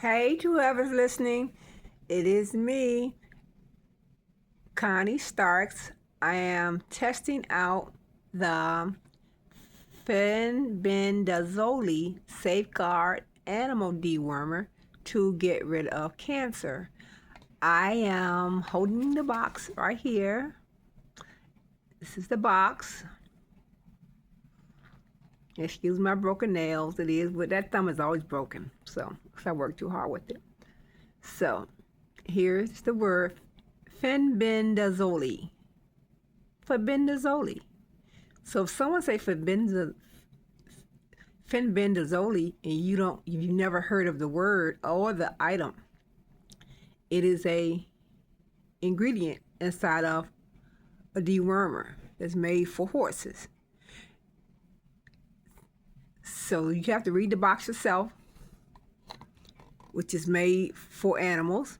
Hey to whoever's listening, it is me, Connie Starks. I am testing out the fenbendazole Safeguard Animal Dewormer to get rid of cancer. I am holding the box right here. This is the box. Excuse my broken nails. It is, but that thumb is always broken. So, I worked too hard with it. So, here's the word fenbendazole. Fenbendazole. So if someone say fenbendazole and you've never heard of the word or the item, it is a ingredient inside of a dewormer that's made for horses. So you have to read the box yourself, which is made for animals.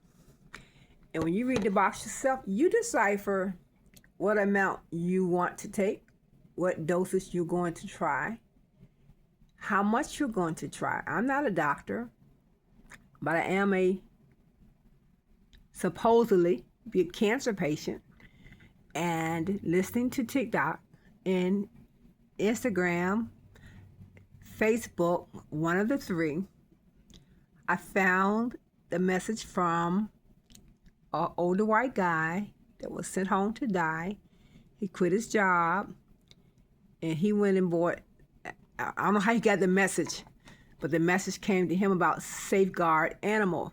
And when you read the box yourself, you decipher what amount you want to take, what dosage you're going to try, how much you're going to try. I'm not a doctor, but I am a supposedly be a cancer patient, and listening to TikTok and Instagram, Facebook, one of the three, I found the message from an older white guy that was sent home to die. He quit his job and he went and bought, I don't know how he got the message, but the message came to him about Safeguard Animal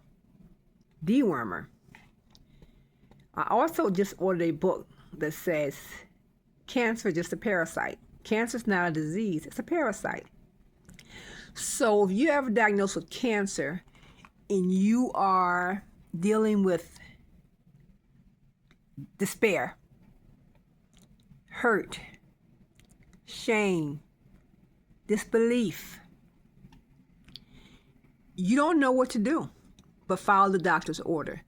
Dewormer. I also just ordered a book that says cancer is just a parasite. Cancer is not a disease, it's a parasite. So if you're ever diagnosed with cancer and you are dealing with despair, hurt, shame, disbelief, you don't know what to do but follow the doctor's order.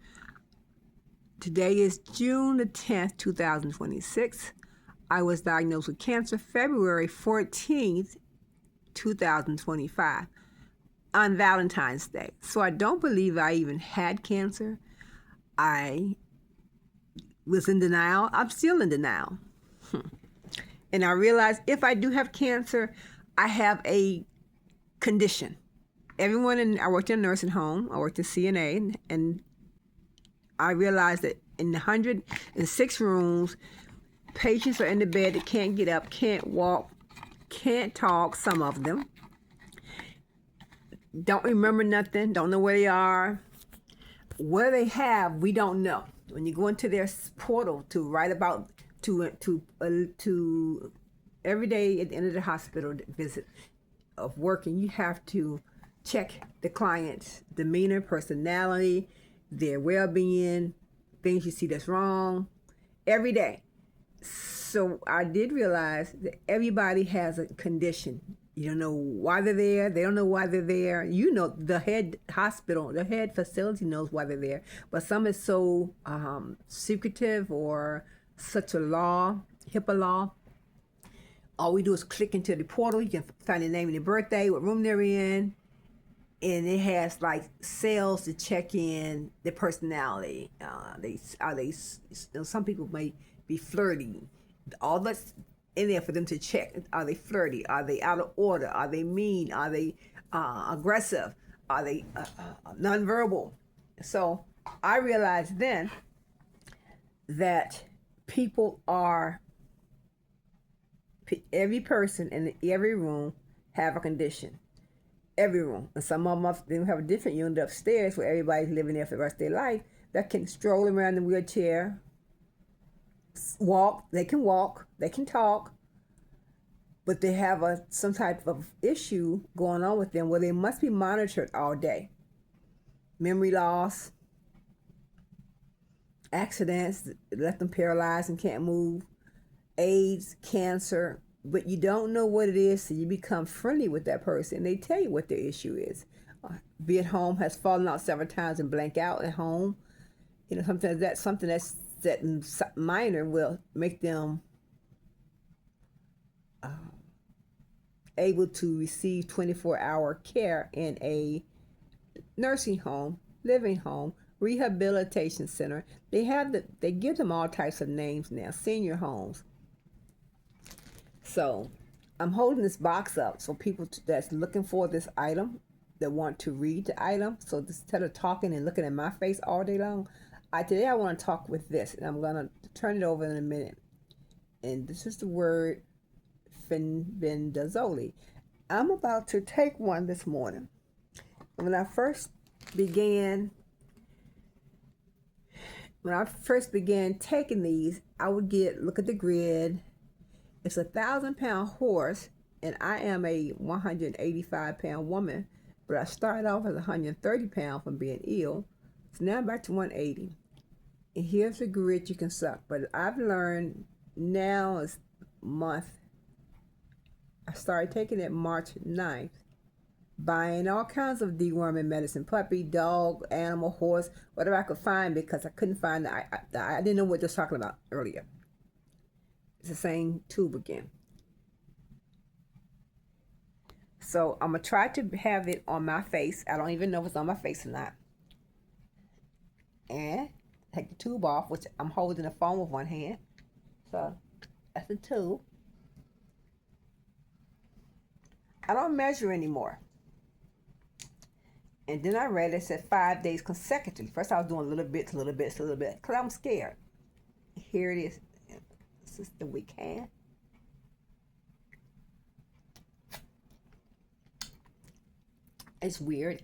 Today is June the 10th, 2026. I was diagnosed with cancer February 14th, 2025 on Valentine's Day. So I don't believe I even had cancer. I was in denial. I'm still in denial. And I realized if I do have cancer, I have a condition. I worked in a nursing home, I worked in CNA, and I realized that in the 106 rooms, patients are in the bed that can't get up, can't walk, can't talk, some of them. Don't remember nothing, don't know where they are. What they have, we don't know. When you go into their portal to write about, to every day at the end of the hospital visit of working, you have to check the client's demeanor, personality, their well-being, things you see that's wrong, every day. So I did realize that everybody has a condition. You don't know why they're there. They don't know why they're there. You know, the head hospital, the head facility knows why they're there. But some is so secretive or such a law, HIPAA law. All we do is click into the portal. You can find their name and their birthday, what room they're in. And it has like cells to check in their personality. Some people may be flirty. All that's in there for them to check. Are they flirty? Are they out of order? Are they mean? Are they aggressive? Are they nonverbal? So I realized then that every person in every room have a condition. Every room. And some of them have a different unit upstairs where everybody's living there for the rest of their life that can stroll around in a wheelchair, they can talk, but they have some type of issue going on with them where they must be monitored all day. Memory loss, accidents that left them paralyzed and can't move, AIDS, cancer, but you don't know what it is, so you become friendly with that person. They tell you what their issue is. Be at home, has fallen out several times and blank out at home. You know, sometimes that's something that's minor will make them able to receive 24-hour care in a nursing home, living home, rehabilitation center. They give them all types of names now, senior homes. So I'm holding this box up so people that's looking for this item, that want to read the item. So instead of talking and looking at my face all day long, today I want to talk with this, and I'm gonna turn it over in a minute. And this is the word fenbendazole. I'm about to take one this morning. When I first began taking these, I would look at the grid. It's a 1,000-pound horse, and I am a 185-pound woman, but I started off as 130 pounds from being ill. So now I'm back to 180. And here's the grid you can suck. But I've learned now is month. I started taking it March 9th. Buying all kinds of deworming medicine, puppy, dog, animal, horse, whatever I could find, because I couldn't find I didn't know what they were talking about earlier. It's the same tube again. So I'm going to try to have it on my face. I don't even know if it's on my face or not. And take the tube off, which I'm holding the phone with one hand. So that's the tube. I don't measure anymore. And then I read it said 5 days consecutively. First I was doing a little bit, because I'm scared. Here it is. This is the weak hand. It's weird.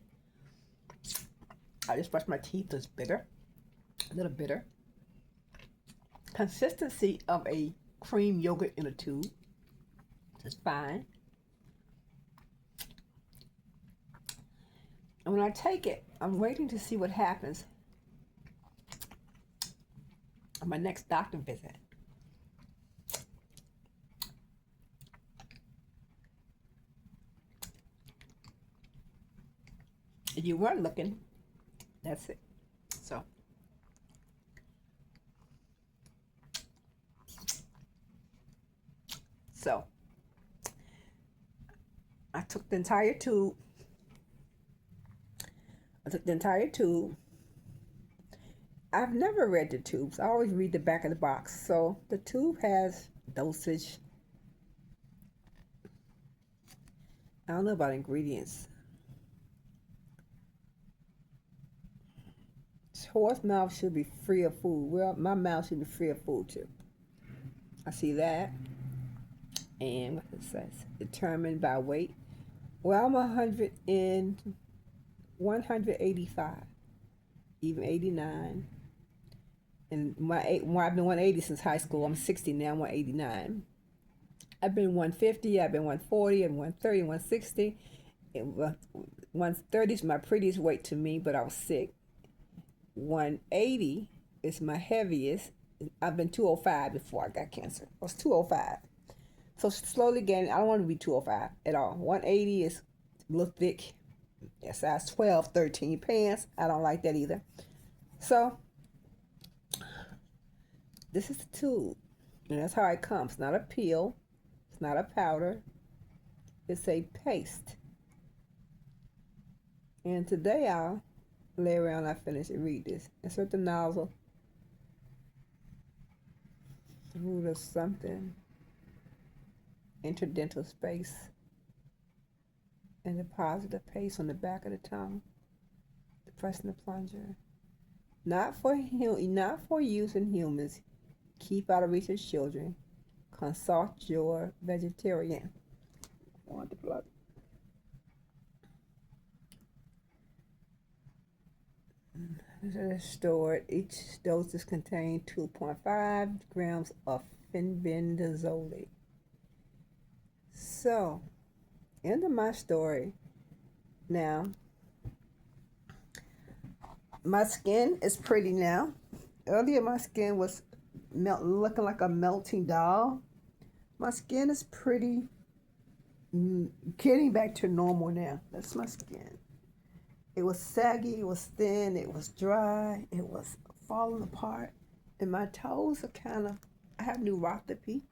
I just brushed my teeth. It's bitter. A little bitter. Consistency of a cream yogurt in a tube. It's fine. And when I take it, I'm waiting to see what happens on my next doctor visit. If you weren't looking, that's it. So I took the entire tube. I've never read the tubes. I always read the back of the box. So the tube has dosage. I don't know about ingredients. Horse mouth should be free of food. Well, my mouth should be free of food too. I see that. And what it says, determined by weight. Well, I'm 185, even 89. And I've been 180 since high school. I'm 60 now, I'm 189. I've been 150, I've been 140, and 130, 160. 130 is my prettiest weight to me, but I was sick. 180 is my heaviest. I've been 205 before I got cancer. I was 205. So slowly gaining. I don't want to be 205 at all. 180 is a little thick. Size 12, 13 pants. I don't like that either. So this is the tube. And that's how it comes. It's not a pill. It's not a powder. It's a paste. And today I'll lay around, I finish and read this. Insert the nozzle through the something interdental space and deposit the paste on the back of the tongue. Pressing the plunger. Not for use in humans. Keep out of reach of children. Consult your vegetarian. I want the plug. Stored. Each dose is contained 2.5 grams of fenbendazole. So, end of my story. Now, my skin is pretty now. Earlier, my skin was looking like a melting doll. My skin is pretty, getting back to normal now. That's my skin. It was saggy, it was thin, it was dry, it was falling apart. And my toes are I have neuropathy,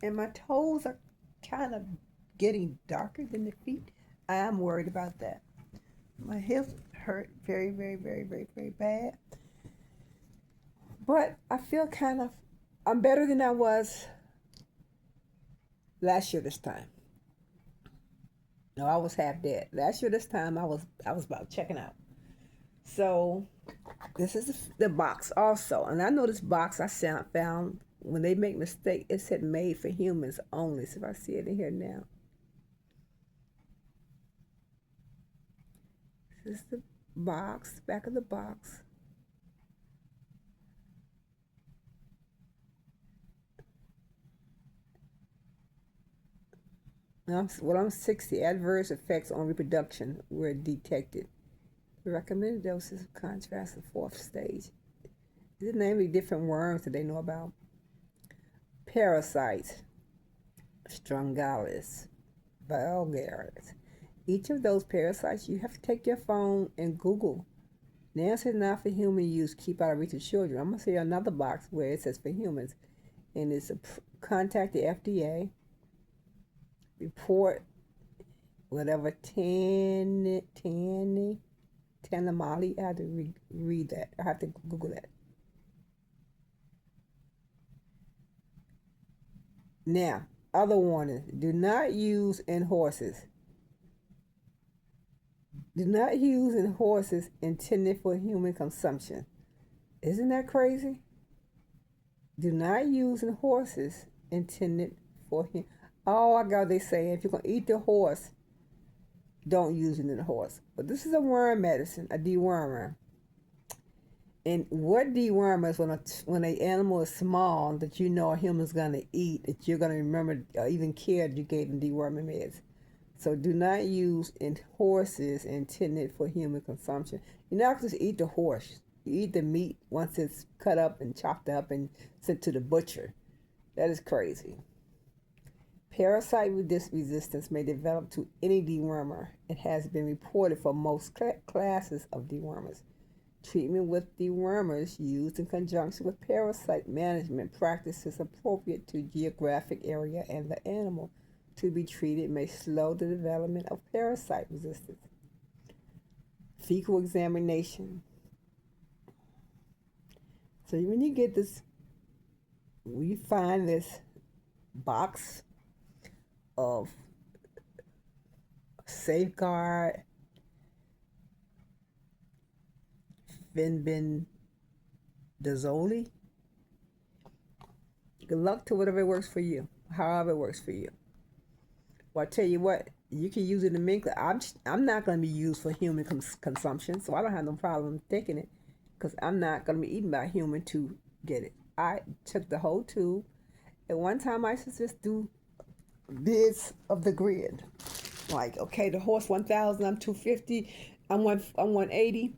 and my toes are kind of getting darker than the feet. I am worried about that. My hips hurt very, very, very, very, very bad. But I feel I'm better than I was last year this time. No, I was half dead. Last year this time I was about checking out. So this is the box also, and I know this box I found when they make mistake. It said made for humans only. So if I see it in here now, this is the box, back of the box. I'm 60. Adverse effects on reproduction were detected. The recommended doses of contrast the fourth stage. These are namely different worms that they know about. Parasites, Strongylis, vulgaris. Each of those parasites, you have to take your phone and Google. Now it says not for human use, keep out of reach of children. I'm going to see another box where it says for humans. And it's contact the FDA, report whatever Tanimali. I have to read that. I have to Google that. Now, other warnings. Do not use in horses. Do not use in horses intended for human consumption. Isn't that crazy? Do not use in horses intended for him. Oh, I got they say if you're going to eat the horse, don't use it in the horse. But this is a worm medicine, a dewormer. And what dewormer is when an animal is small that you know a human's going to eat, that you're going to remember or even care that you gave them deworming meds. So do not use in horses intended for human consumption. You're not just eat the horse. You eat the meat once it's cut up and chopped up and sent to the butcher. That is crazy. Parasite resistance may develop to any dewormer. It has been reported for most classes of dewormers. Treatment with dewormers used in conjunction with parasite management practices appropriate to geographic area and the animal to be treated may slow the development of parasite resistance. Fecal examination. So when you get this, we find this box of Safeguard Fenbendazole. Good luck to whatever works for you, however it works for you. Well, I tell you what, you can use it in mink. I'm not going to be used for human consumption, so I don't have no problem taking it because I'm not going to be eaten by a human to get it. I took the whole tube. At one time, I used to just do bids of the grid. Like, okay, the horse 1,000, I'm 250, I'm 180.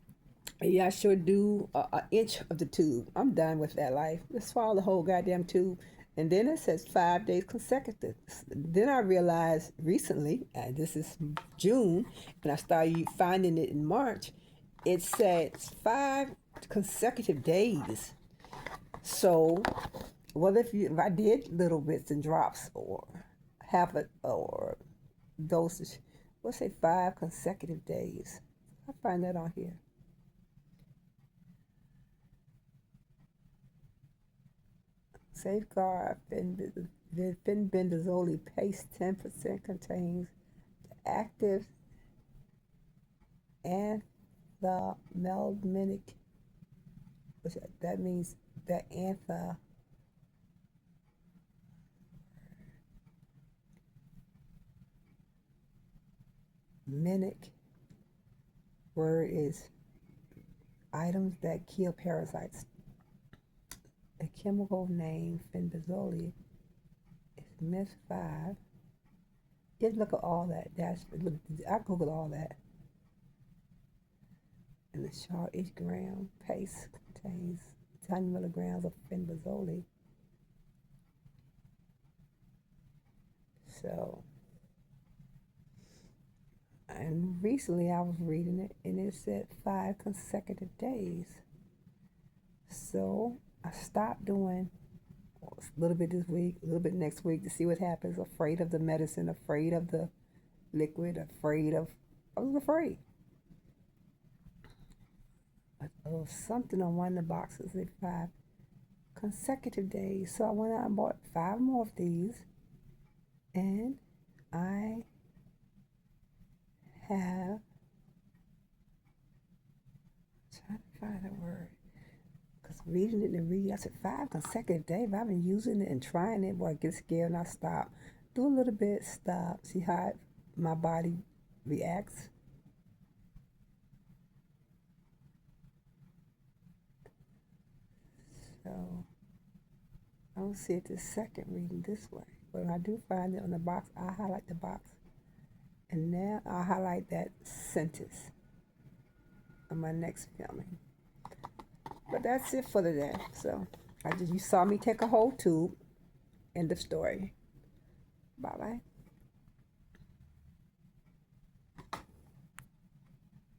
Yeah, I sure do an inch of the tube. I'm done with that life. Just swallow the whole goddamn tube. And then it says 5 days consecutive. Then I realized recently, this is June, and I started finding it in March, it says 5 consecutive days. So, well, if I did little bits and drops or half a or dosage, we'll say 5 consecutive days. I find that on here. Safeguard Fenbendazole paste 10% contains the active anthelmintic, which that means the anthelmintic word is items that kill parasites. The chemical name fenbendazole is MIS5. Just look at all that. I googled all that. And the short each gram paste contains 10 milligrams of fenbendazole. So, and recently I was reading it and it said 5 consecutive days. So I stopped doing a little bit this week, a little bit next week to see what happens. Afraid of the medicine, afraid of the liquid, I was afraid. something on one of the boxes at 5 consecutive days. So I went out and bought 5 more of these, and I have, trying to find a word, because reading it and reading, I said 5 consecutive days. I've been using it and trying it, boy, I get scared and I stop. Do a little bit, stop, see how my body reacts. So I don't see it the second reading this way. But when I do find it on the box, I highlight the box. And now I'll highlight that sentence on my next filming. But that's it for today. So you saw me take a whole tube. End of story. Bye bye.